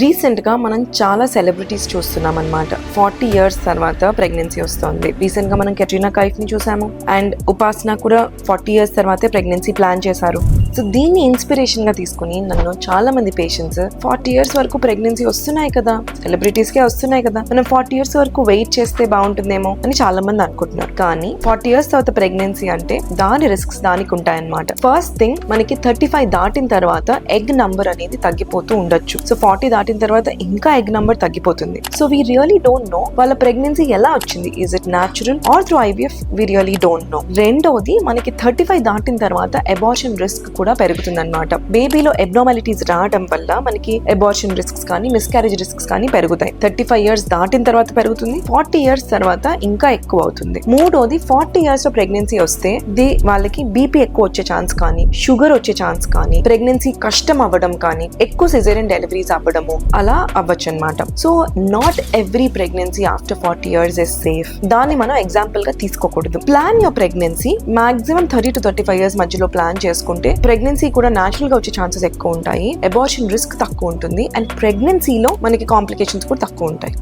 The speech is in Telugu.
రీసెంట్ గా మనం చాలా సెలబ్రిటీస్ చూస్తున్నాం అన్నమాట. 40 years తర్వాత ప్రెగ్నెన్సీ వస్తుంది. రీసెంట్ గా మనం కెట్రీనా కైఫ్ ని చూసాము అండ్ ఉపాసన కూడా 40 years తర్వాతే ప్రెగ్నెన్సీ ప్లాన్ చేశారు. సో దీన్ని ఇన్స్పిరేషన్ గా తీసుకుని నన్ను చాలా మంది పేషెంట్స్ 40 years వరకు ప్రెగ్నెన్సీ వస్తున్నాయి కదా, సెలబ్రిటీస్ కే వస్తున్నాయి కదా, మనం 40 years వరకు వెయిట్ చేస్తే బాగుంటుందేమో అని చాలా మంది అనుకుంటున్నారు. కానీ 40 years తర్వాత ప్రెగ్నెన్సీ అంటే దాని రిస్క్స్ దానికి ఉంటాయన్నమాట. ఫస్ట్ థింగ్, మనకి 35 దాటిన తర్వాత ఎగ్ నంబర్ అనేది తగ్గిపోతూ ఉండొచ్చు. సో 40 దాటిన తర్వాత ఇంకా ఎగ్ నంబర్ తగ్గిపోతుంది. So we really don't know వాళ్ళ ప్రెగ్నెన్సీ ఎలా వచ్చింది. Is it natural or through IVF? We really don't know. రెండోది, మనకి 35 దాటిన తర్వాత అబార్షన్ రిస్క్ కూడా పెరుగుతుంది అనమాట. బేబీలో అబ్నార్మాలిటీస్ రావడం వల్ల మనకి అబార్షన్ రిస్క్స్ కానీ మిస్క్యారేజ్ రిస్క్స్ కానీ పెరుగుతాయి. 35 years దాటిన తర్వాత పెరుగుతుంది, 40 years తర్వాత ఇంకా ఎక్కువ అవుతుంది. మూడోది, 40 years లో ప్రెగ్నెన్సీ వస్తే వాళ్ళకి బీపీ ఎక్కువ వచ్చే ఛాన్స్ కానీ, షుగర్ వచ్చే ఛాన్స్ కానీ, ప్రెగ్నెన్సీ కష్టం అవ్వడం కానీ, ఎక్కువ సిజేరియన్ డెలివరీస్ అవ్వడము అలా అవ్వచ్చు అనమాట. So not every pregnancy after 40 years is safe. దాన్ని మనం ఎగ్జాంపుల్ గా తీసుకోకూడదు. Plan your pregnancy maximum 30 to 35 years మధ్యలో ప్లాన్ చేసుకుంటే ప్రెగ్నెన్సీ కూడా న్యాచురల్ గా వచ్చే ఛాన్సెస్ ఎక్కువ ఉంటాయి, అబార్షన్ రిస్క్ తక్కువ ఉంటుంది అండ్ ప్రెగ్నెన్సీలో మనకి కాంప్లికేషన్స్ కూడా తక్కువ ఉంటాయి.